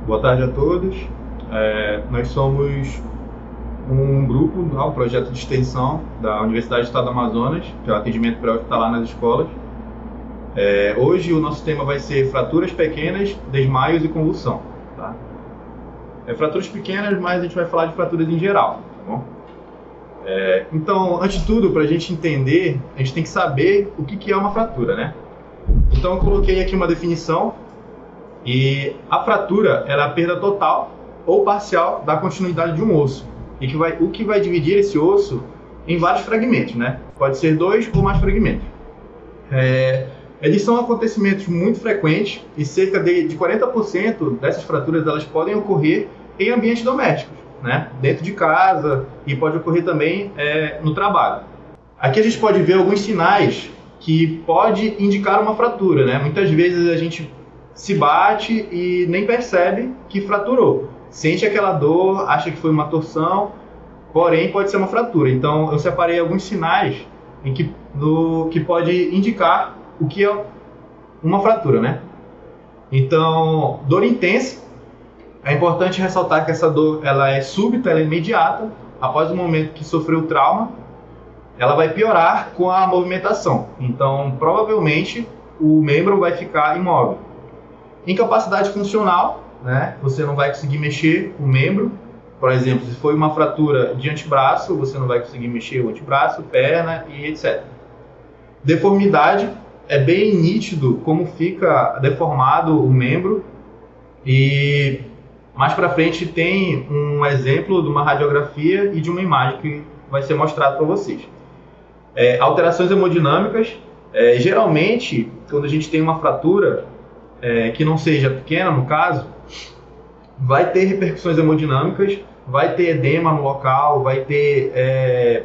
Boa tarde a todos. Nós somos um grupo, um projeto de extensão da Universidade do Estado do Amazonas, que é o atendimento pré-hospitalar nas escolas. Hoje o nosso tema vai ser fraturas pequenas, desmaios e convulsão. Tá? Fraturas pequenas, mas a gente vai falar de fraturas em geral. Tá bom? Então, antes de tudo, para a gente entender, a gente tem que saber o que é uma fratura, né? Então eu coloquei aqui uma definição. E a fratura ela é a perda total ou parcial da continuidade de um osso. E o que vai dividir esse osso em vários fragmentos, né? Pode ser 2 ou mais fragmentos. Eles são acontecimentos muito frequentes e cerca de 40% dessas fraturas elas podem ocorrer em ambientes domésticos, né? Dentro de casa, e pode ocorrer também no trabalho. Aqui a gente pode ver alguns sinais que pode indicar uma fratura, né? Muitas vezes a gente se bate e nem percebe que fraturou. Sente aquela dor, acha que foi uma torção, porém pode ser uma fratura. Então eu separei alguns sinais que pode indicar o que é uma fratura, né? Então, dor intensa. É importante ressaltar que essa dor ela é súbita, ela é imediata. Após o momento que sofreu o trauma, ela vai piorar com a movimentação. Então, provavelmente, o membro vai ficar imóvel. Incapacidade funcional, né? Você não vai conseguir mexer o membro. Por exemplo, se foi uma fratura de antebraço, você não vai conseguir mexer o antebraço, perna e etc. Deformidade, é bem nítido como fica deformado o membro. E mais para frente tem um exemplo de uma radiografia e de uma imagem que vai ser mostrado para vocês. Alterações hemodinâmicas, geralmente quando a gente tem uma fratura que não seja pequena, no caso, vai ter repercussões hemodinâmicas, vai ter edema no local, vai ter...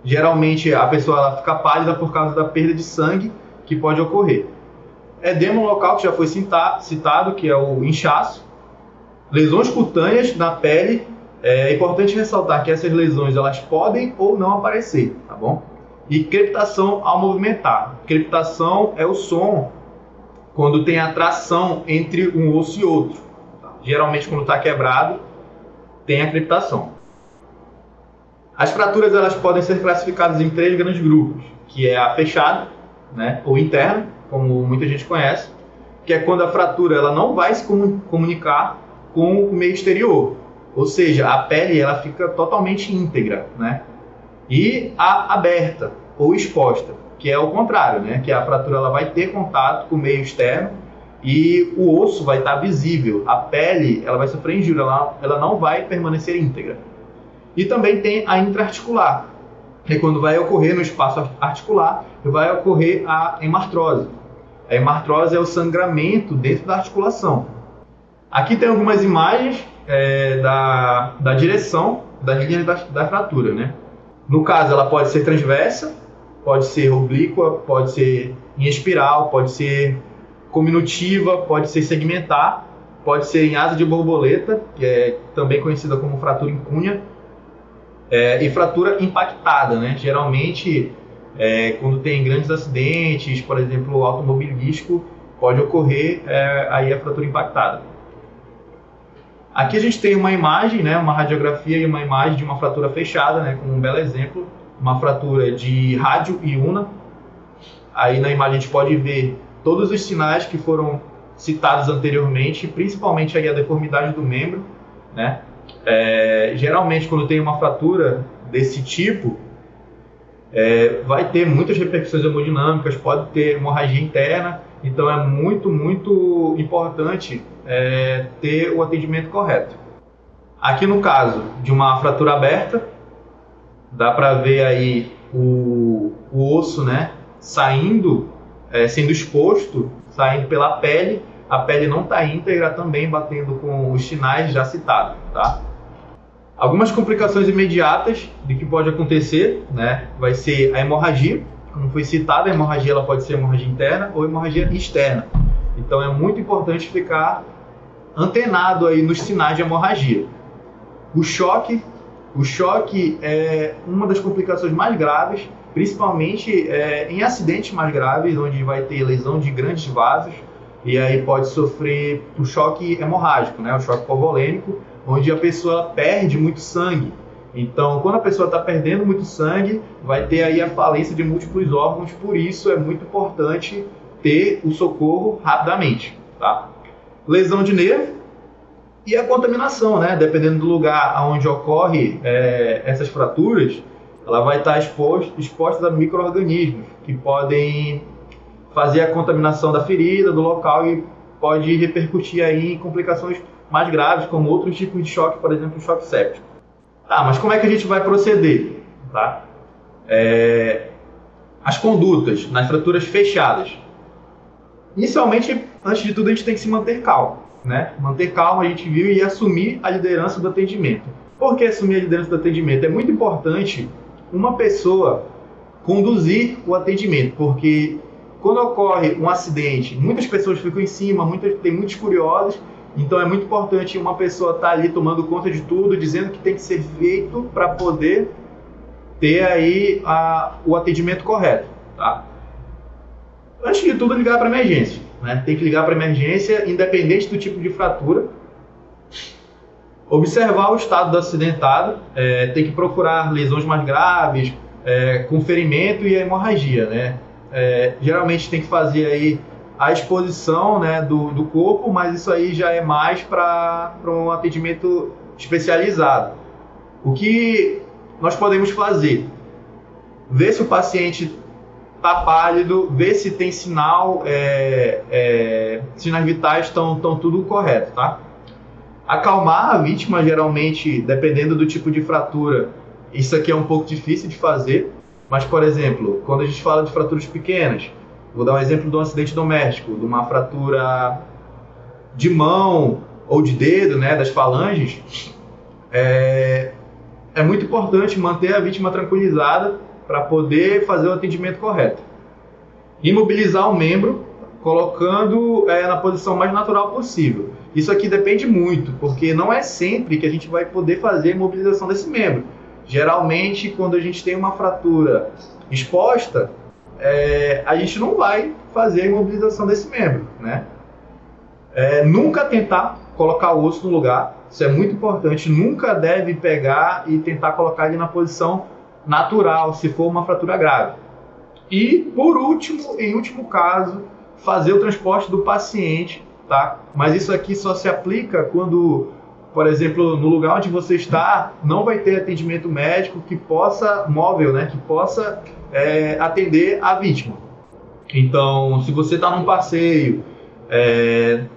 geralmente a pessoa ela fica pálida por causa da perda de sangue que pode ocorrer. Edema no local que já foi citado, que é o inchaço. Lesões cutâneas na pele. É importante ressaltar que essas lesões elas podem ou não aparecer, tá bom? E crepitação ao movimentar. Crepitação é o som quando tem atração entre um osso e outro. Geralmente, quando está quebrado, tem a crepitação. As fraturas elas podem ser classificadas em 3 grandes grupos, que é a fechada, né, ou interna, como muita gente conhece, que é quando a fratura ela não vai se comunicar com o meio exterior, ou seja, a pele ela fica totalmente íntegra, né? E a aberta ou exposta, que é o contrário, né? Que a fratura ela vai ter contato com o meio externo e o osso vai estar visível, a pele ela vai sofrer injúria, ela não vai permanecer íntegra. E também tem a intraarticular, que é quando vai ocorrer no espaço articular, vai ocorrer a hemartrose. A hemartrose é o sangramento dentro da articulação. Aqui tem algumas imagens da direção das linhas da fratura, né? No caso, ela pode ser transversa, pode ser oblíqua, pode ser em espiral, pode ser cominutiva, pode ser segmentar, pode ser em asa de borboleta, que é também conhecida como fratura em cunha, e fratura impactada, né? Geralmente, quando tem grandes acidentes, por exemplo, automobilístico, pode ocorrer aí a fratura impactada. Aqui a gente tem uma imagem, né, uma radiografia e uma imagem de uma fratura fechada, né, com um belo exemplo, uma fratura de rádio e una. Aí na imagem a gente pode ver todos os sinais que foram citados anteriormente, principalmente aí a deformidade do membro, né? Geralmente quando tem uma fratura desse tipo, vai ter muitas repercussões hemodinâmicas, pode ter hemorragia interna, então é muito, muito importante ter o atendimento correto. Aqui no caso de uma fratura aberta, dá para ver aí o osso, né, saindo, sendo exposto, saindo pela pele, a pele não está íntegra, também batendo com os sinais já citados, tá? Algumas complicações imediatas de que pode acontecer, né, vai ser a hemorragia. Como foi citado, a hemorragia ela pode ser hemorragia interna ou hemorragia externa. Então é muito importante ficar antenado aí nos sinais de hemorragia. O choque é uma das complicações mais graves, principalmente em acidentes mais graves, onde vai ter lesão de grandes vasos. e aí pode sofrer um choque hemorrágico, né? O choque hipovolêmico, onde a pessoa perde muito sangue. Então, quando a pessoa está perdendo muito sangue, vai ter aí a falência de múltiplos órgãos, por isso é muito importante ter o socorro rapidamente, tá? Lesão de nervo e a contaminação, né? Dependendo do lugar onde ocorre essas fraturas, ela vai estar exposta a micro-organismos que podem fazer a contaminação da ferida, do local, e pode repercutir aí em complicações mais graves, como outros tipos de choque, por exemplo, o choque séptico. Tá, mas como é que a gente vai proceder? Tá? As condutas nas fraturas fechadas. Inicialmente, antes de tudo, a gente tem que se manter calmo, né? Manter calmo, a gente viu, e assumir a liderança do atendimento. Por que assumir a liderança do atendimento? É muito importante uma pessoa conduzir o atendimento, porque quando ocorre um acidente, muitas pessoas ficam em cima, tem muitos curiosos, então é muito importante uma pessoa estar ali tomando conta de tudo, dizendo o que tem que ser feito para poder ter aí o atendimento correto, tá? Antes de tudo, ligar para emergência, né? Tem que ligar para emergência, independente do tipo de fratura. Observar o estado do acidentado, tem que procurar lesões mais graves, com ferimento e a hemorragia, né? Geralmente tem que fazer aí a exposição, né, do corpo, mas isso aí já é mais para um atendimento especializado. O que nós podemos fazer? Ver se o paciente está pálido, ver se tem sinais vitais estão tudo correto, tá? Acalmar a vítima, geralmente, dependendo do tipo de fratura, isso aqui é um pouco difícil de fazer, mas, por exemplo, quando a gente fala de fraturas pequenas, vou dar um exemplo de um acidente doméstico, de uma fratura de mão ou de dedo, né, das falanges, é muito importante manter a vítima tranquilizada para poder fazer o atendimento correto. Imobilizar o membro, colocando na posição mais natural possível. Isso aqui depende muito, porque não é sempre que a gente vai poder fazer a imobilização desse membro. Geralmente, quando a gente tem uma fratura exposta, a gente não vai fazer a imobilização desse membro, né? Nunca tentar colocar o osso no lugar, isso é muito importante. Nunca deve pegar e tentar colocar ele na posição natural, se for uma fratura grave. E, por último, em último caso, fazer o transporte do paciente, tá? Mas isso aqui só se aplica quando, por exemplo, no lugar onde você está, não vai ter atendimento médico móvel, né? Que possa atender a vítima. Então, se você está num passeio,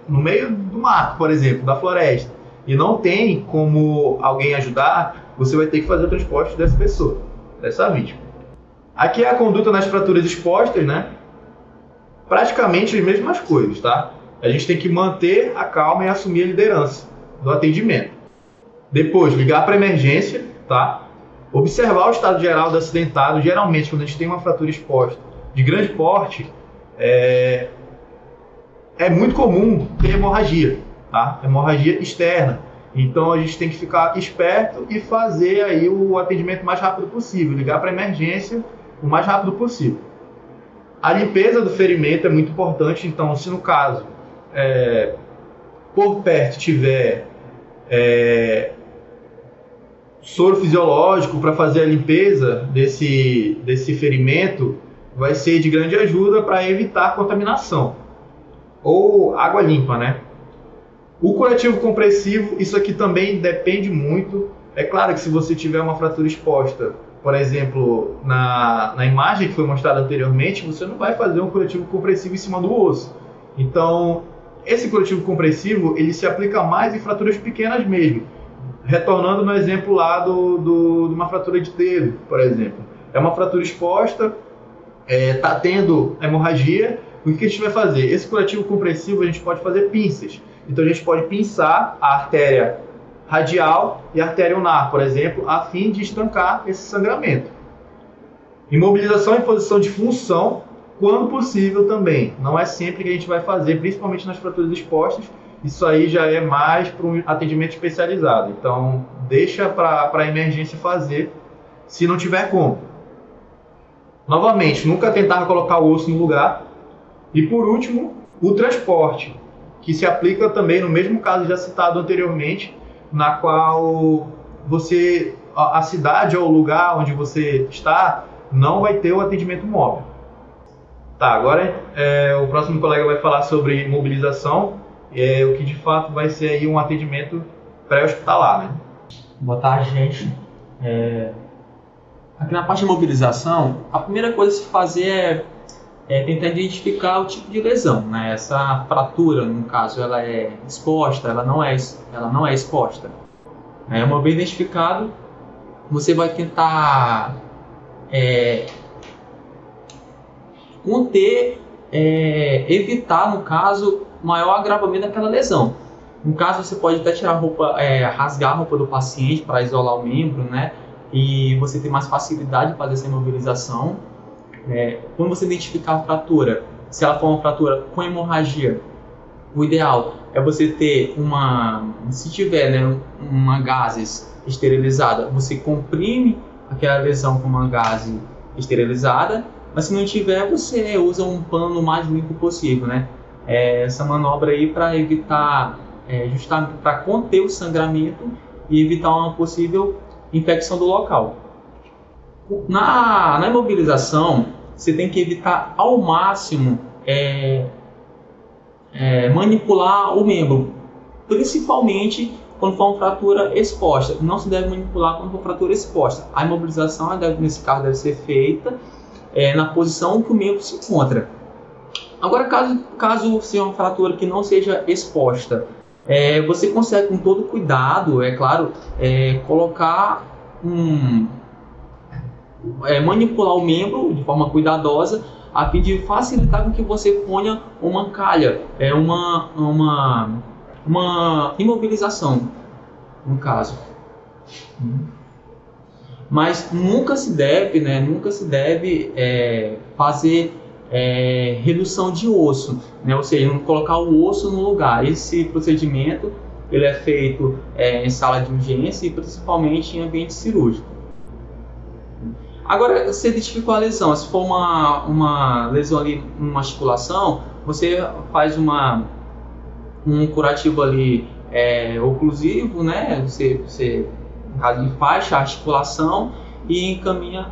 no meio do mato, por exemplo, da floresta, e não tem como alguém ajudar, você vai ter que fazer o transporte dessa pessoa, dessa vítima. Aqui é a conduta nas fraturas expostas, né? Praticamente as mesmas coisas, tá? A gente tem que manter a calma e assumir a liderança do atendimento. Depois, ligar para a emergência, tá? Observar o estado geral do acidentado. Geralmente, quando a gente tem uma fratura exposta de grande porte, é muito comum ter hemorragia, tá? Hemorragia externa. Então, a gente tem que ficar esperto e fazer aí o atendimento o mais rápido possível. Ligar para a emergência o mais rápido possível. A limpeza do ferimento é muito importante. Então, se no caso, por perto tiver soro fisiológico para fazer a limpeza desse ferimento, vai ser de grande ajuda para evitar contaminação. Ou água limpa, né? O curativo compressivo, isso aqui também depende muito. É claro que se você tiver uma fratura exposta, por exemplo, na imagem que foi mostrada anteriormente, você não vai fazer um curativo compressivo em cima do osso. Então, esse curativo compressivo, ele se aplica mais em fraturas pequenas mesmo. Retornando no exemplo lá de uma fratura de dedo, por exemplo. É uma fratura exposta, está tendo hemorragia. O que a gente vai fazer? Esse curativo compressivo a gente pode fazer pinças. Então a gente pode pinçar a artéria radial e a artéria ulnar, por exemplo, a fim de estancar esse sangramento. Imobilização em posição de função, quando possível também. Não é sempre que a gente vai fazer, principalmente nas fraturas expostas. Isso aí já é mais para um atendimento especializado. Então, deixa para a emergência fazer, se não tiver como. Novamente, nunca tentar colocar o osso no lugar. E por último, O transporte, que se aplica também no mesmo caso já citado anteriormente, na qual a cidade ou o lugar onde você está não vai ter o atendimento móvel. Tá, agora o próximo colega vai falar sobre mobilização, o que de fato vai ser aí um atendimento pré-hospitalar, né? Boa tarde, gente. Aqui na parte de mobilização, a primeira coisa a se fazer é tentar identificar o tipo de lesão, né? Essa fratura, no caso, ela é exposta, ela não é exposta. Uma vez identificado, você vai tentar conter, evitar, no caso, maior agravamento daquela lesão. No caso, você pode até tirar a roupa, rasgar a roupa do paciente para isolar o membro, né? E você tem mais facilidade de fazer essa imobilização. Quando você identificar a fratura, se ela for uma fratura com hemorragia, o ideal é você ter se tiver, né, uma gases esterilizada, você comprime aquela lesão com uma gase esterilizada, mas se não tiver, você usa um pano o mais limpo possível, né? Essa manobra aí para evitar, justamente para conter o sangramento e evitar uma possível infecção do local. Na imobilização, você tem que evitar ao máximo manipular o membro, principalmente quando for uma fratura exposta. Não se deve manipular quando for fratura exposta. A imobilização, nesse caso, deve ser feita na posição que o membro se encontra. Agora, caso seja uma fratura que não seja exposta, você consegue com todo cuidado, é claro, colocar manipular o membro de forma cuidadosa a fim de facilitar com que você ponha uma calha, uma imobilização, no caso. Mas nunca se deve fazer redução de osso, né? Ou seja, não colocar o osso no lugar. Esse procedimento ele é feito em sala de urgência e principalmente em ambiente cirúrgico. Agora, você identificou a lesão. Se for uma lesão ali, uma articulação, você faz um curativo ali oclusivo, né? Você no caso, faixa a articulação e encaminha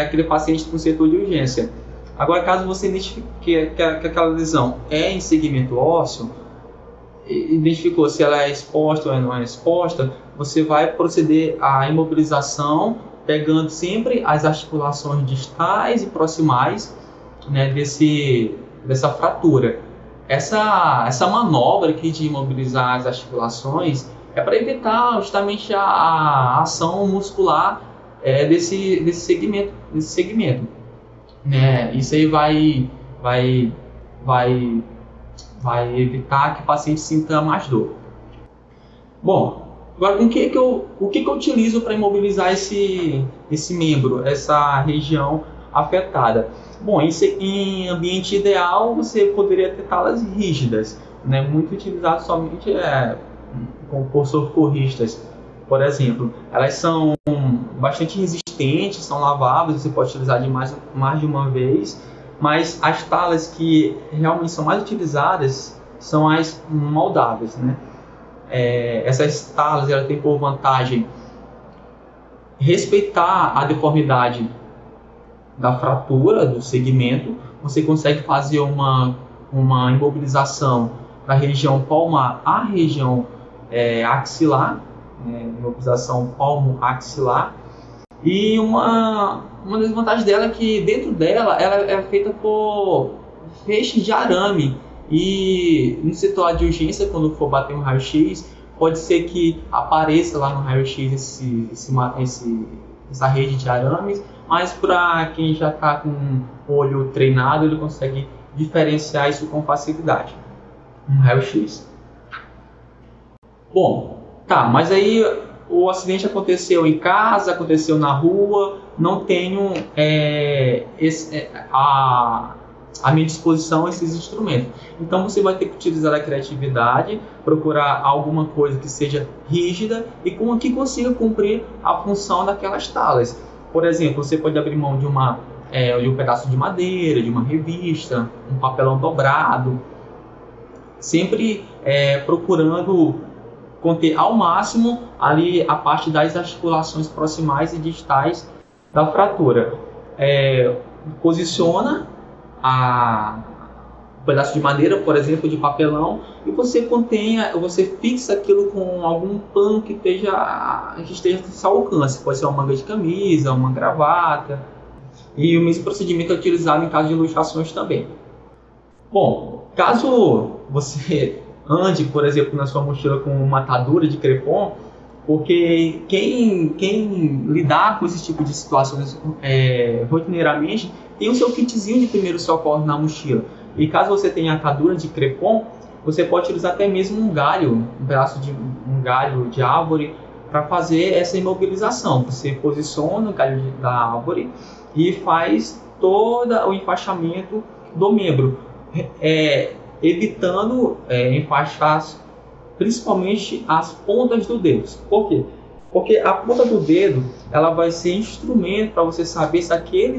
aquele paciente para o setor de urgência. Agora, caso você identifique que aquela lesão é em segmento ósseo, identificou se ela é exposta ou não é exposta, você vai proceder à imobilização, pegando sempre as articulações distais e proximais, né, dessa fratura. Essa manobra aqui de imobilizar as articulações é para evitar justamente a ação muscular desse segmento. Né? Isso aí vai evitar que o paciente sinta mais dor. Bom, agora o que eu utilizo para imobilizar esse membro, essa região afetada? Bom, em ambiente ideal você poderia ter talas rígidas, né? Muito utilizado somente por socorristas, por exemplo. Elas são bastante resistentes, são laváveis, você pode utilizar de mais de uma vez, mas as talas que realmente são mais utilizadas são as moldáveis, né? Essas talas elas têm por vantagem respeitar a deformidade da fratura do segmento. Você consegue fazer uma imobilização da região palmar à região axilar, imobilização palmo-axilar. E uma desvantagem dela é que dentro dela ela é feita por feixes de arame, e no setor de urgência, quando for bater um raio-x, pode ser que apareça lá no raio-x essa rede de arames, mas para quem já está com o olho treinado, ele consegue diferenciar isso com facilidade no raio-x. Bom, tá, mas aí o acidente aconteceu em casa, aconteceu na rua, não tenho à minha disposição esses instrumentos. Então você vai ter que utilizar a criatividade, procurar alguma coisa que seja rígida e que consiga cumprir a função daquelas talas. Por exemplo, você pode abrir mão de um pedaço de madeira, de uma revista, um papelão dobrado, sempre procurando conter ao máximo ali a parte das articulações proximais e distais da fratura. Posiciona um pedaço de madeira, por exemplo, de papelão, e você fixa aquilo com algum pano que esteja ao seu alcance. Pode ser uma manga de camisa, uma gravata. E o mesmo procedimento é utilizado em caso de luxações também. Bom, caso você ande, por exemplo, na sua mochila com uma atadura de crepom, porque quem lidar com esse tipo de situações rotineiramente tem o seu kitzinho de primeiros socorros na mochila. E caso você tenha atadura de crepom, você pode utilizar até mesmo um pedaço de um galho de árvore para fazer essa imobilização. Você posiciona o galho da árvore e faz todo o enfaixamento do membro, evitando enfaixar principalmente as pontas dos dedos. Por quê? Porque a ponta do dedo ela vai ser instrumento para você saber se aquela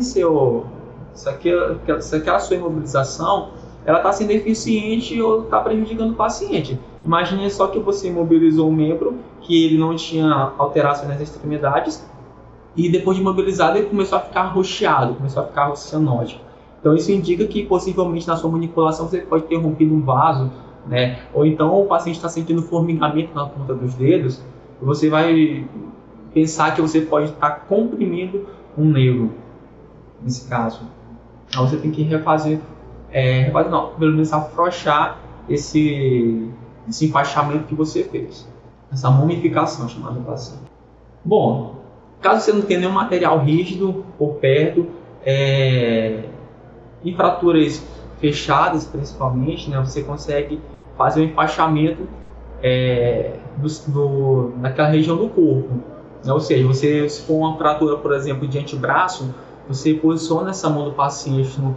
sua imobilização ela está sendo eficiente ou está prejudicando o paciente. Imagine só que você imobilizou um membro que ele não tinha alterações nas extremidades e depois de imobilizado ele começou a ficar roxeado, começou a ficar cianótico. Então isso indica que possivelmente na sua manipulação você pode ter rompido um vaso, né? Ou então o paciente está sentindo formigamento na ponta dos dedos e você vai pensar que você pode estar comprimindo um nervo, nesse caso. Então você tem que pelo menos afrouxar esse enfaixamento que você fez, essa mumificação chamada paciente. Bom, caso você não tenha nenhum material rígido por perto, em fraturas fechadas principalmente, né, você consegue fazer o enfaixamento naquela região do corpo, né? Ou seja, se for uma fratura, por exemplo, de antebraço, você posiciona essa mão do paciente no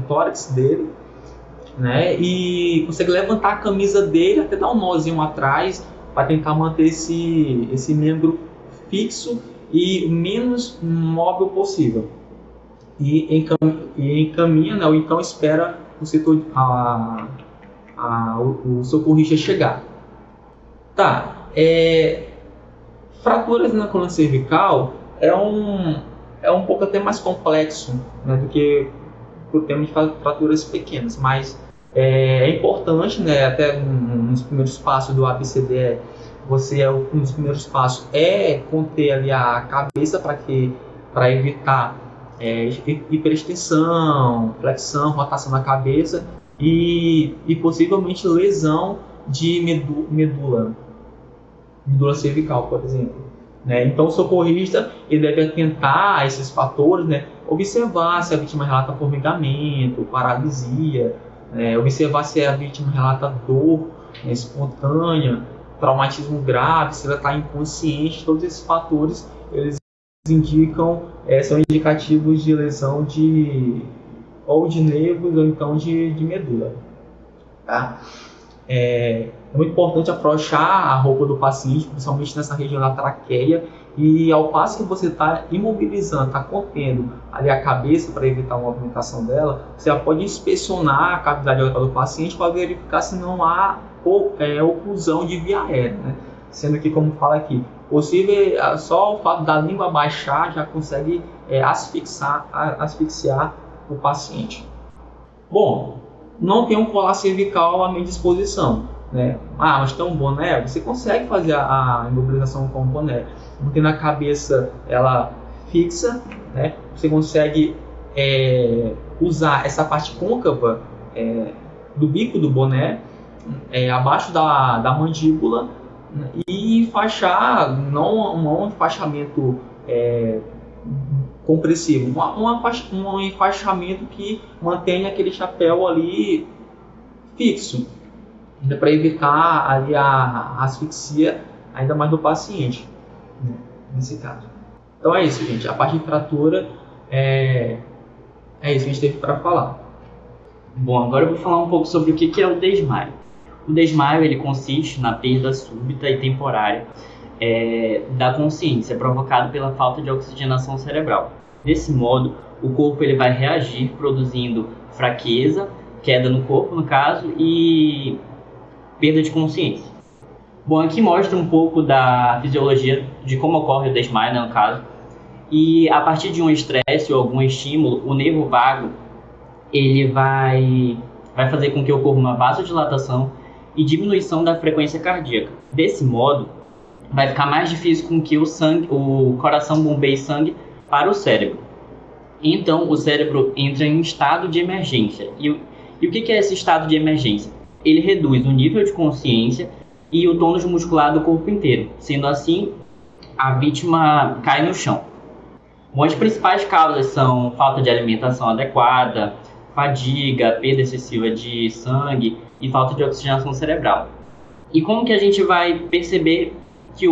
tórax dele, né, e consegue levantar a camisa dele até dar um nozinho atrás para tentar manter esse membro fixo e o menos móvel possível. E encaminha, né, ou então espera o socorrista chegar. Fraturas na coluna cervical é um pouco até mais complexo, né, do que o tema de fraturas pequenas, mas é importante, né, até nos primeiros passos do ABCDE, um dos primeiros passos é conter ali a cabeça para evitar hiperextensão, flexão, rotação na cabeça e possivelmente lesão de medula cervical, por exemplo. Né? Então o socorrista ele deve atentar a esses fatores, né? Observar se a vítima relata formigamento, paralisia, observar se a vítima relata dor espontânea, traumatismo grave, se ela está inconsciente. Todos esses fatores eles são indicativos de lesão ou de nervos ou então de medula. Tá? É muito importante afrouxar a roupa do paciente, principalmente nessa região da traqueia, e ao passo que você está imobilizando, está contendo ali a cabeça para evitar a movimentação dela, você já pode inspecionar a cavidade oral do paciente para verificar se não há oclusão de via aérea, né? Sendo que, como fala aqui, possível só o fato da língua baixar já consegue asfixiar o paciente. Bom, não tem um colar cervical à minha disposição, né? Mas tem um boné, você consegue fazer a imobilização com o boné, porque na cabeça ela fixa, né? Você consegue usar essa parte côncava do bico do boné abaixo da mandíbula e enfaixar, não um enfaixamento compressivo, um enfaixamento que mantenha aquele chapéu ali fixo, para evitar ali a asfixia ainda mais do paciente, né, nesse caso. Então é isso, gente. A parte de fratura é isso que a gente teve para falar. Bom, agora eu vou falar um pouco sobre o que é o desmaio. O desmaio ele consiste na perda súbita e temporária da consciência, provocado pela falta de oxigenação cerebral. Desse modo, o corpo ele vai reagir produzindo fraqueza, queda no corpo, no caso, e perda de consciência. Bom, aqui mostra um pouco da fisiologia de como ocorre o desmaio, né, no caso. E a partir de um estresse ou algum estímulo, o nervo vago ele vai fazer com que ocorra uma vasodilatação e diminuição da frequência cardíaca. Desse modo, vai ficar mais difícil com que o coração bombeie sangue para o cérebro. Então, o cérebro entra em um estado de emergência. E o que é esse estado de emergência? Ele reduz o nível de consciência e o tônus muscular do corpo inteiro. Sendo assim, a vítima cai no chão. Bom, as principais causas são falta de alimentação adequada, fadiga, perda excessiva de sangue e falta de oxigenação cerebral. E como que a gente vai perceber que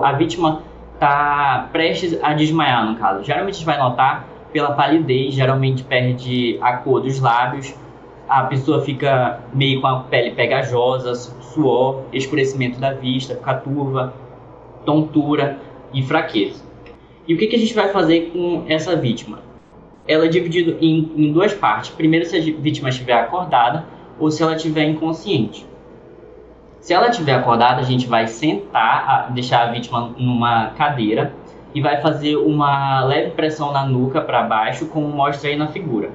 a vítima está prestes a desmaiar, no caso? Geralmente a gente vai notar pela palidez, geralmente perde a cor dos lábios, a pessoa fica meio com a pele pegajosa, suor, escurecimento da vista, fica turva, tontura e fraqueza. E o que a gente vai fazer com essa vítima? Ela é dividida em duas partes. Primeiro, se a vítima estiver acordada ou se ela estiver inconsciente. Se ela estiver acordada, a gente vai sentar, deixar a vítima numa cadeira e vai fazer uma leve pressão na nuca para baixo, como mostra aí na figura.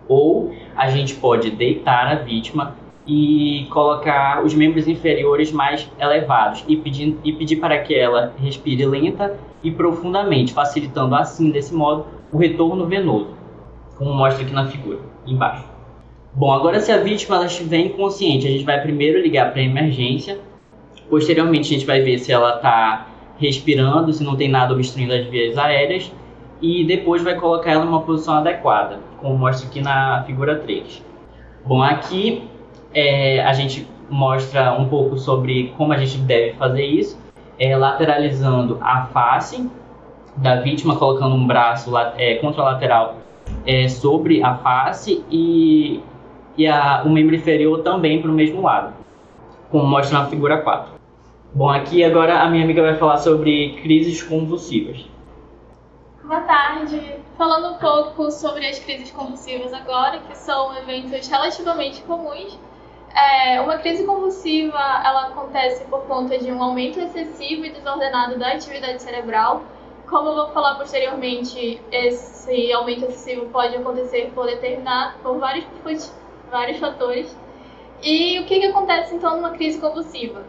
Ou a gente pode deitar a vítima e colocar os membros inferiores mais elevados e pedir para que ela respire lenta e profundamente, facilitando assim, desse modo, o retorno venoso, como mostra aqui na figura, embaixo. Bom, agora se a vítima ela estiver inconsciente, a gente vai primeiro ligar para a emergência, posteriormente a gente vai ver se ela está respirando, se não tem nada obstruindo as vias aéreas, e depois vai colocar ela numa posição adequada, como mostra aqui na figura 3. Bom, aqui a gente mostra um pouco sobre como a gente deve fazer isso, lateralizando a face da vítima, colocando um braço contralateral sobre a face e o membro inferior também para o mesmo lado, como mostra na figura 4. Bom, aqui agora a minha amiga vai falar sobre crises convulsivas. Boa tarde. Falando um pouco sobre as crises convulsivas agora, que são eventos relativamente comuns. Uma crise convulsiva ela acontece por conta de um aumento excessivo e desordenado da atividade cerebral. Como eu vou falar posteriormente, esse aumento excessivo pode acontecer por vários fatores. E o que acontece então numa crise convulsiva?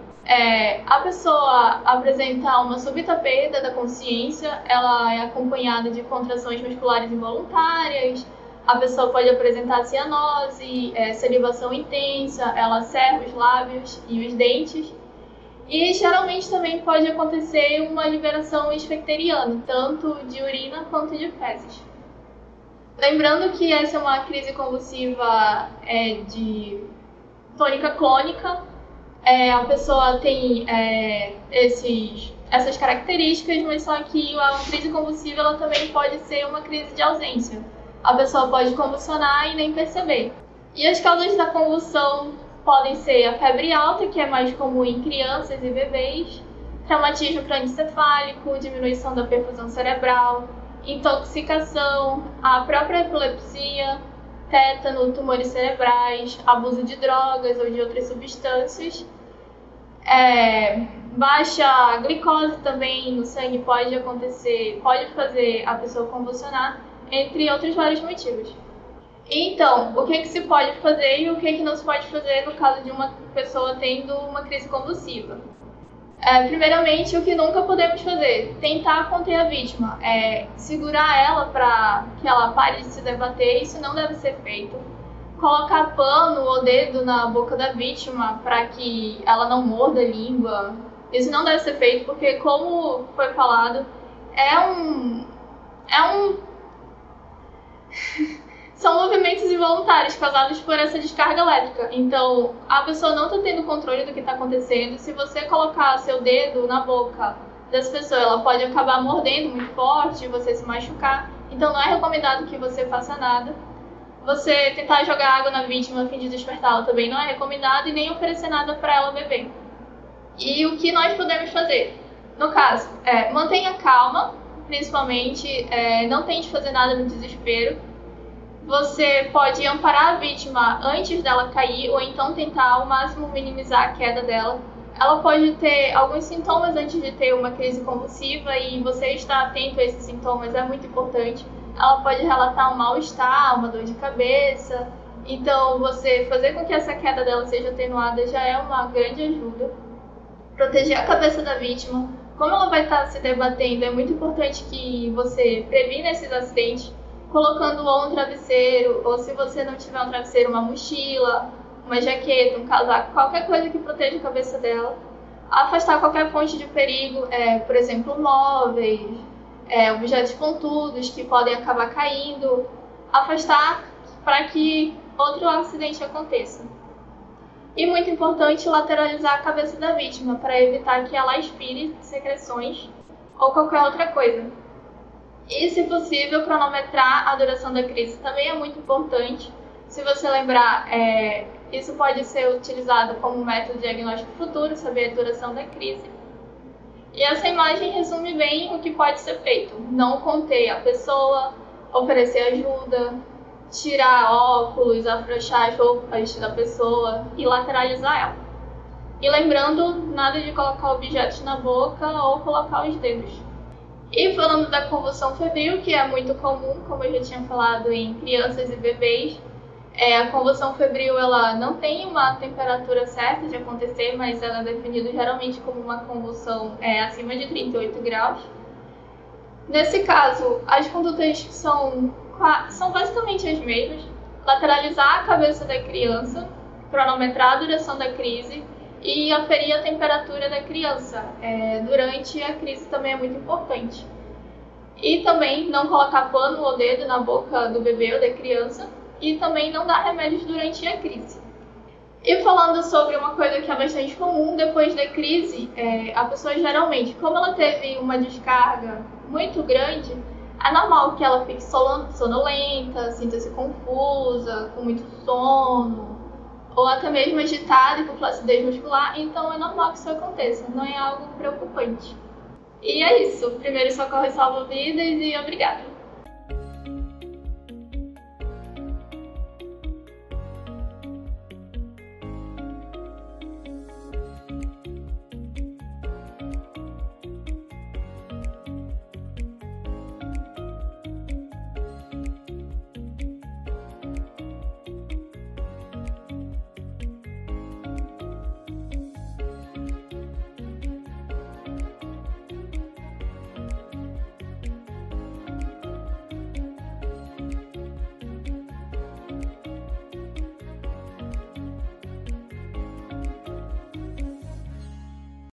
A pessoa apresenta uma súbita perda da consciência, ela é acompanhada de contrações musculares involuntárias, a pessoa pode apresentar cianose, salivação intensa, ela cerra os lábios e os dentes. E geralmente também pode acontecer uma liberação esfecteriana, tanto de urina quanto de fezes. Lembrando que essa é uma crise convulsiva de tônica clônica, a pessoa tem essas características, mas só que a crise convulsiva ela também pode ser uma crise de ausência. A pessoa pode convulsionar e nem perceber. E as causas da convulsão podem ser a febre alta, que é mais comum em crianças e bebês, traumatismo crânioencefálico, diminuição da perfusão cerebral, intoxicação, a própria epilepsia, tétano, tumores cerebrais, abuso de drogas ou de outras substâncias. Baixa glicose também no sangue pode fazer a pessoa convulsionar, entre outros vários motivos. Então, o que se pode fazer e o que não se pode fazer no caso de uma pessoa tendo uma crise convulsiva? Primeiramente, o que nunca podemos fazer, tentar conter a vítima, segurar ela para que ela pare de se debater, isso não deve ser feito. Colocar pano ou dedo na boca da vítima para que ela não morda a língua, isso não deve ser feito, porque como foi falado, são movimentos involuntários causados por essa descarga elétrica. Então, a pessoa não está tendo controle do que está acontecendo. Se você colocar seu dedo na boca dessa pessoa, ela pode acabar mordendo muito forte e você se machucar. Então, não é recomendado que você faça nada. Você tentar jogar água na vítima a fim de despertá-la também não é recomendado e nem oferecer nada para ela beber. E o que nós podemos fazer? No caso, mantenha calma, principalmente, não tente fazer nada no desespero. Você pode amparar a vítima antes dela cair ou então tentar ao máximo minimizar a queda dela. Ela pode ter alguns sintomas antes de ter uma crise convulsiva e você estar atento a esses sintomas é muito importante. Ela pode relatar um mal-estar, uma dor de cabeça. Então, você fazer com que essa queda dela seja atenuada já é uma grande ajuda. Proteger a cabeça da vítima. Como ela vai estar se debatendo, é muito importante que você previna esses acidentes, colocando ou um travesseiro, ou se você não tiver um travesseiro, uma mochila, uma jaqueta, um casaco, qualquer coisa que proteja a cabeça dela. Afastar qualquer fonte de perigo, por exemplo, móveis, objetos pontudos que podem acabar caindo. Afastar para que outro acidente aconteça. E muito importante, lateralizar a cabeça da vítima para evitar que ela expire secreções ou qualquer outra coisa. E, se possível, cronometrar a duração da crise também é muito importante. Se você lembrar, isso pode ser utilizado como método de diagnóstico futuro, saber a duração da crise. E essa imagem resume bem o que pode ser feito. Não conter a pessoa, oferecer ajuda, tirar óculos, afrouxar as roupas da pessoa e lateralizar ela. E lembrando, nada de colocar objetos na boca ou colocar os dedos. E falando da convulsão febril, que é muito comum, como eu já tinha falado, em crianças e bebês, a convulsão febril ela não tem uma temperatura certa de acontecer, mas ela é definida geralmente como uma convulsão acima de 38 graus. Nesse caso, as condutas são basicamente as mesmas: lateralizar a cabeça da criança, cronometrar a duração da crise e aferir a temperatura da criança. Durante a crise também é muito importante. E também não colocar pano ou dedo na boca do bebê ou da criança e também não dar remédios durante a crise. E falando sobre uma coisa que é bastante comum, depois da crise, a pessoa geralmente, como ela teve uma descarga muito grande, é normal que ela fique sonolenta, sinta-se confusa, com muito sono, ou até mesmo agitada e com flacidez muscular, então é normal que isso aconteça, não é algo preocupante. E é isso, primeiro socorro salva vidas e obrigada!